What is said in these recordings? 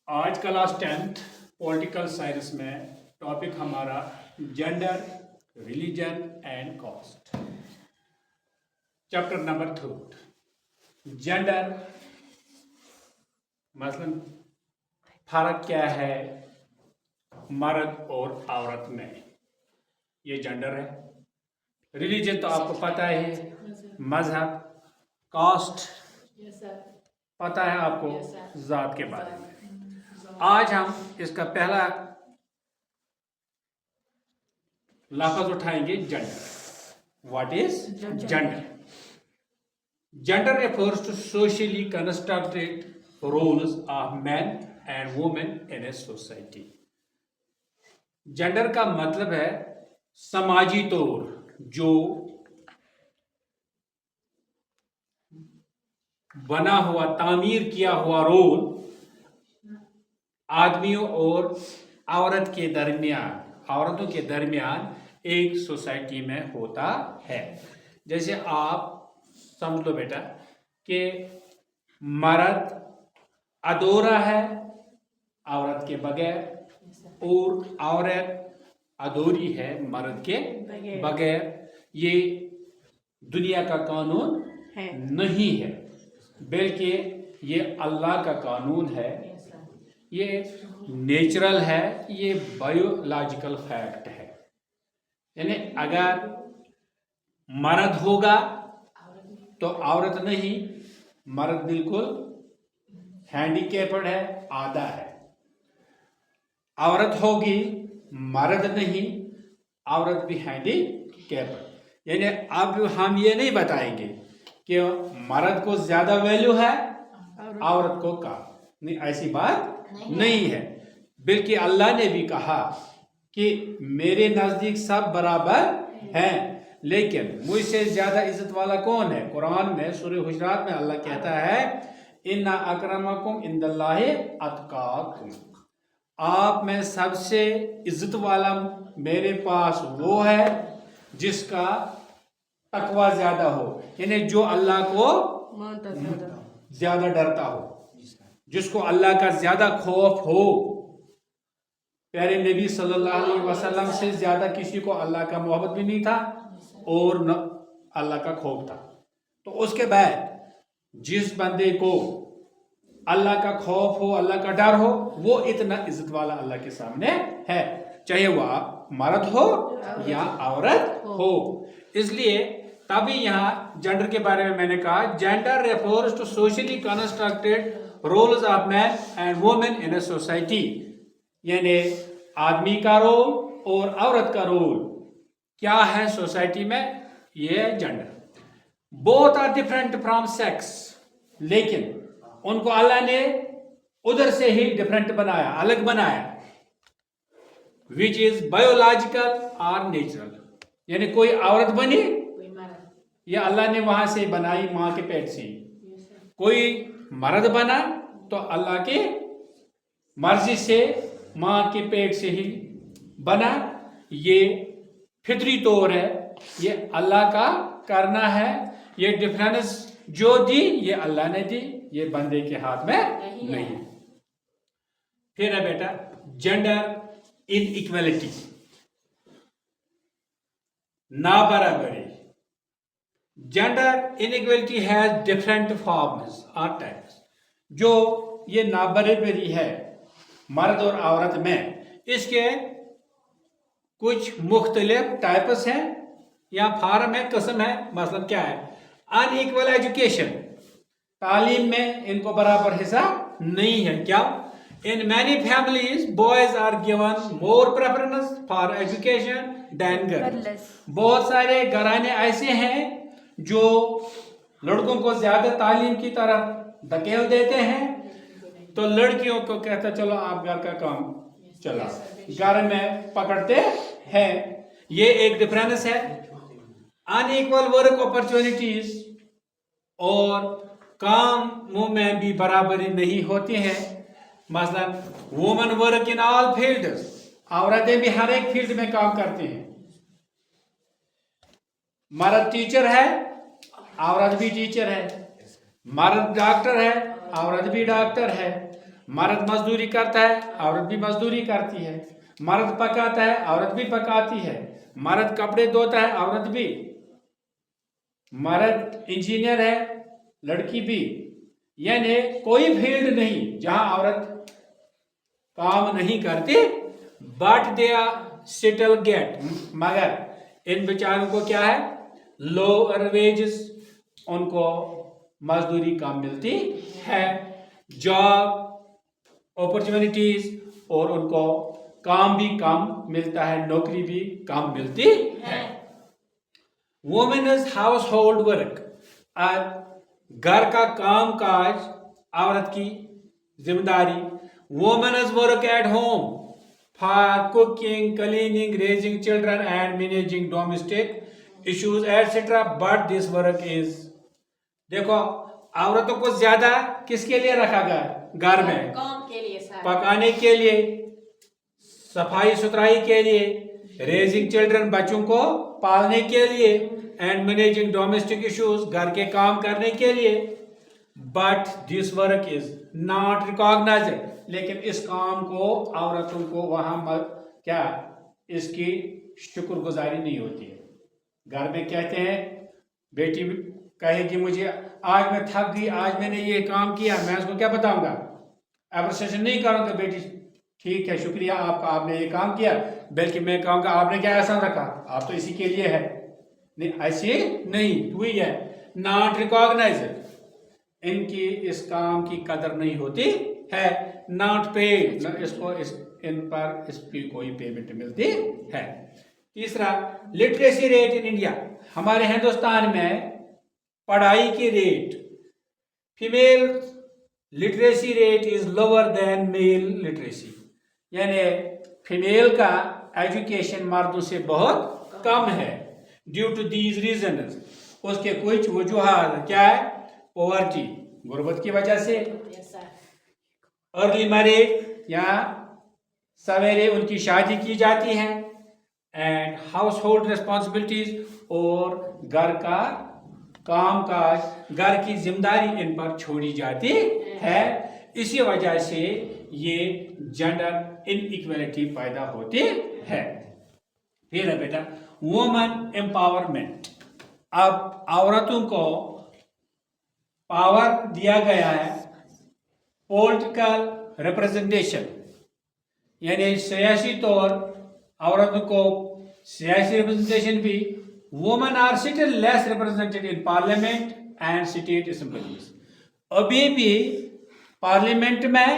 आज class 10th political science में topic हमारा gender, religion and caste. Chapter number 3 gender मसलन फर्क क्या है मर्द और औरत में, ये जेंडर है। रिलीजन तो आपको पता है, मजहब। कास्ट पता है आपको, जात के बारे में। आज हम इसका पहला लफ्ज उठाएंगे gender. What is gender? Gender refers to socially constructed roles of men and women in a society। Gender का मतलब है समाजी तौर जो बना हुआ, तामीर किया हुआ रोल आदमियों और औरतों के दरमियान एक सोसाइटी में होता है। जैसे आप समझ लो बेटा कि मर्द अधूरा है औरत के बगैर, और औरत अधूरी है मर्द के बगैर। ये दुनिया का कानून नहीं है, बल्कि ये अल्लाह का कानून है, ये नेचुरल है, ये बायोलॉजिकल फैक्ट है। यानी अगर मर्द होगा तो औरत नहीं, मर्द बिल्कुल हैंडीकैप्ड है, आधा है। औरत होगी, मर्द नहीं, औरत भी हैंडीकैप्ड। यानी अब हम ये नहीं बताएंगे कि मर्द को ज्यादा वैल्यू है औरत को कम, नहीं, ऐसी बात नहीं है। बल्कि अल्लाह ने भी कहा कि मेरे नजदीक सब बराबर हैं, लेकिन मुझसे ज्यादा इज्जत वाला कौन है? कुरान में सूरह हुजरात में अल्लाह कहता है इन्ना अक्रमकुम इंदल्लाहि अतकाकुम, आप में सबसे इज्जत वाला मेरे पास वो है जिसका तकवा ज्यादा हो, यानी जो अल्लाह को ज्यादा डरता हो, जिसको अल्लाह का ज्यादा खौफ हो। प्यारे नबी सल्लल्लाहु अलैहि वसल्लम से ज्यादा किसी को अल्लाह का मोहब्बत भी नहीं था और न अल्लाह का खौफ था। तो उसके बाद जिस बंदे को अल्लाह का खौफ हो, अल्लाह का डर हो, वो इतना इज्जत वाला अल्लाह के सामने है, चाहे वह मर्द हो या औरत हो। इसलिए तभी यहाँ जेंडर के बारे में मैंने कहा gender refers to socially constructed roles of man and women in a society. यानी आदमी का रोल और औरत का रोल क्या है सोसाइटी में, ये है gender. Both are different from sex, लेकिन उनको अल्लाह ने उधर से ही डिफरेंट बनाया, अलग बनाया, विच इज बायोलॉजिकल और नेचुरल। यानी कोई औरत बनी, ये अल्लाह ने वहां से बनाई, मां के पेट से। कोई मर्द बना तो अल्लाह की मर्जी से मां के पेट से ही बना। ये फितरी तौर है, ये अल्लाह का करना है। ये डिफरेंस जो दी ये अल्लाह ने दी, ये बंदे के हाथ में नहीं है। फिर है बेटा जेंडर इन इक्वलिटी, ना बराबरी। Gender inequality has different forms और टाइप्स। जो ये नाबराबरी है मर्द और औरत में, इसके कुछ मुख्तलिफ टाइप्स हैं या फॉर्म है, किस्म है। मतलब क्या है? अनइक्वल एजुकेशन, तालीम में इनको बराबर हिस्सा नहीं है। क्या? In many families boys are given more preference for education than girls. बहुत सारे घराने ऐसे हैं जो लड़कों को ज्यादा तालीम की तरफ धकेल देते हैं, तो लड़कियों को कहता चलो आप घर का काम चला, घर में पकड़ते हैं। ये एक डिफरेंस है। अनइक्वल वर्क अपॉर्चुनिटीज, और कामों में भी बराबरी नहीं होती है। मसलन women work in all fields, औरतें भी हर एक फील्ड में काम करती हैं। मर्द टीचर है, औरत भी टीचर है। मर्द डॉक्टर है, औरत भी डॉक्टर है। مرد مزدوری کرتا ہے عورت بھی مزدوری کرتی ہے. مرد پکاتا ہے عورت بھی پکاتی ہے. مرد کپڑے دھوتا ہے عورت بھی. مرد انجینئر ہے لڑکی بھی. یعنی کوئی فیلڈ نہیں جہاں عورت کام نہیں کرتی. But they are still get, مگر ان بیچاروں کو کیا ہے, لوور ویجز, ان کو مزدوری کم ملتی ہے. جاب اپرچونٹیز, اور ان کو کام بھی کم ملتا ہے, نوکری بھی کم ملتی ہے. وومنز ہاؤس ہولڈ ورک, گھر کا کام کاج عورت کی ذمہ داری. Women's work at home for cooking, cleaning, raising children and managing domestic issues etc. But this work is, دیکھو عورتوں کو زیادہ کس کے لیے رکھا گیا گھر میں, پکانے کے لیے, صفائی ستھرائی کے لیے, ریزنگ چلڈرن بچوں کو پالنے کے لیے, اینڈ مینیجنگ ڈومیسٹک ایشوز گھر کے کام کرنے کے لیے. But this work is not recognised, لیکن اس کام کو عورتوں کو وہاں کیا اس کی شکر گزاری نہیں ہوتی ہے. گھر میں کہتے ہیں بیٹی کہے گی مجھے آج میں تھک گئی, آج میں نے یہ کام کیا, میں اس کو کیا بتاؤں گا, اپریسیشن نہیں کروں گا, بیٹی ٹھیک ہے شکریہ آپ کا, آپ نے یہ کام کیا, بلکہ میں کہوں گا آپ نے کیا احسان رکھا, آپ تو اسی کے لیے ہے. نہیں, ایسے نہیں ہوئی ہے, ناٹ ریکاگنائزڈ, ان کی اس کام کی قدر نہیں ہوتی ہے. ناٹ پیڈ, اس کو ان پر اس کی کوئی پیمنٹ ملتی ہے. تیسرا, لٹریسی ریٹ ان انڈیا, ہمارے ہندوستان میں پڑھائی کی rate, female literacy rate is lower than male literacy, یعنی فیمیل کا ایجوکیشن مردوں سے بہت کم ہے. ڈیو ٹو دیز ریزنز, اس کے کچھ وجوہات کیا ہے, پاورٹی, غربت کی وجہ سے, ارلی میرج یا سویرے ان کی شادی کی جاتی ہے, اینڈ ہاؤس ہولڈ ریسپانسبلٹیز, اور گھر کا کام کاج, گھر کی ذمہ داری ان پر چھوڑی جاتی ہے. اسی وجہ سے یہ جینڈر ان ایکویلٹی پیدا ہوتی ہے. پھر ہے بیٹا وومن امپاورمنٹ, اب عورتوں کو پاور دیا گیا ہے, پولیٹیکل ریپرزنٹیشن, یعنی سیاسی طور عورتوں کو سیاسی ریپرزنٹیشن بھی. Women are still less represented in parliament and state assemblies, ابھی بھی پارلیمنٹ میں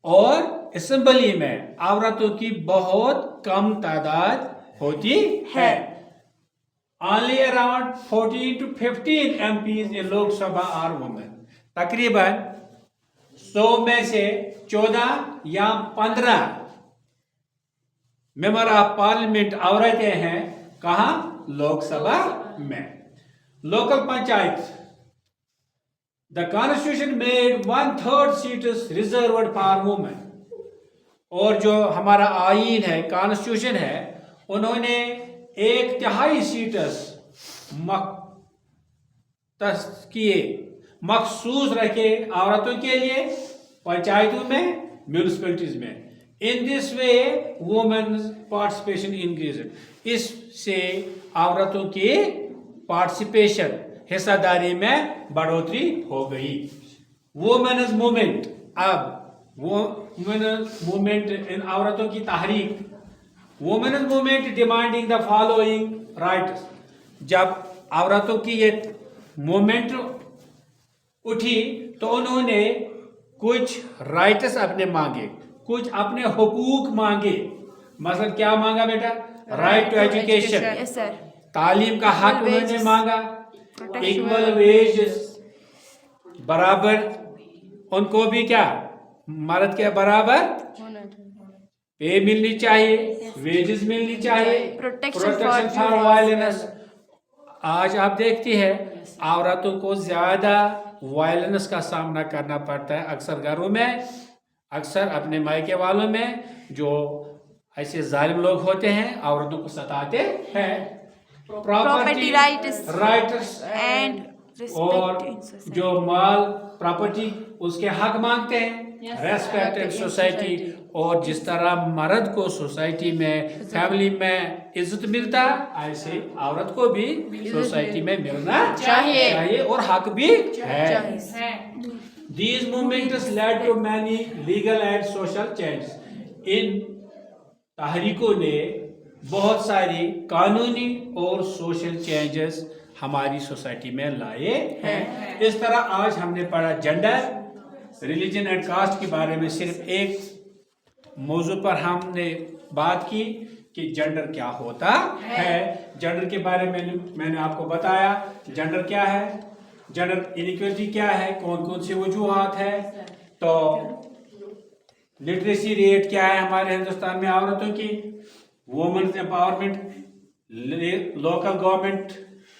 اور اسمبلی میں عورتوں کی بہت کم تعداد ہوتی ہے. Only around 14 to 15 MPs in Lok Sabha are women. تقریباً 100 میں سے 14 یا 15 ممبر آف پارلیمنٹ عورتیں ہیں. کہاں؟ لوک سبھا میں. Local panchayat, the constitution made 1/3 seats reserved for women. اور جو ہمارا آئین ہے, کانسٹیٹیوشن ہے, انہوں نے 1/3 سیٹس مخصوص رکھے عورتوں کے لیے پنچایتوں میں, میونسپلٹیز میں. ان دس وے وومنز پارٹیسپیشن انکریزڈ, اس سے عورتوں کی پارٹیسپیشن, حصہ داری میں بڑھوتری ہو گئی. وومنز موومنٹ, اب وومنز موومنٹ ان عورتوں کی تحریک. Women's movement demanding the following rights, جب عورتوں کی یہ موومنٹ اٹھی تو انہوں نے کچھ رائٹس اپنے مانگے, کچھ اپنے حقوق مانگے. مثلا کیا مانگا بیٹا؟ رائٹ ٹو ایجوکیشن, تعلیم کا حق انہوں نے مانگا. ایکول ویجز, برابر ان کو بھی کیا مرد کے برابر پے ملنی چاہیے, ویجز ملنی چاہیے, پروٹیکشن فار وائلنس. آج آپ دیکھتی ہے عورتوں کو زیادہ وائلنس کا سامنا کرنا پڑتا ہے اکثر گھروں میں, اکثر اپنے مائکے والوں میں, جو ایسے ظالم لوگ ہوتے ہیں عورتوں کو ستاتے ہیں. پراپرٹی رائٹس اینڈ, اور جو مال پراپرٹی اس کے حق مانگتے ہیں. रेस्पेक्ट इन सोसाइटी, और जिस तरह मर्द को सोसाइटी में फैमिली में इज्जत मिलता है, ऐसे औरत को भी सोसाइटी में मिलना चाहिए और हक भी है। These movements led to many legal and social changes. इन तहरीकों ने बहुत सारी कानूनी और सोशल चेंजेस हमारी सोसाइटी में लाए हैं। इस तरह आज हमने पढ़ा जेंडर, रिलीजन एंड कास्ट के बारे में। सिर्फ एक मौजू पर हमने बात की कि जेंडर क्या होता है। जेंडर के बारे में मैंने आपको बताया जेंडर क्या है, जेंडर इनइक्वालिटी क्या है, कौन कौन सी वजूहात है, तो लिटरेसी रेट क्या है हमारे हिंदुस्तान में औरतों की, women's empowerment, local government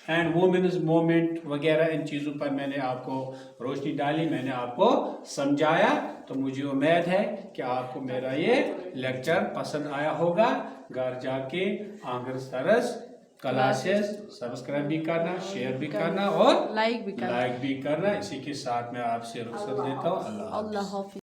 and women's movement वगैरह, इन चीज़ों पर मैंने आपको रोशनी डाली, मैंने आपको समझाया। तो मुझे उम्मीद है कि आपको मेरा ये लेक्चर पसंद आया होगा। घर जाके आंगर सरस क्लासेस सब्सक्राइब भी करना, शेयर भी करना और लाइक भी करना। इसी के साथ मैं आपसे रुखसत लेता हूँ। अल्लाह हाफ़िज़।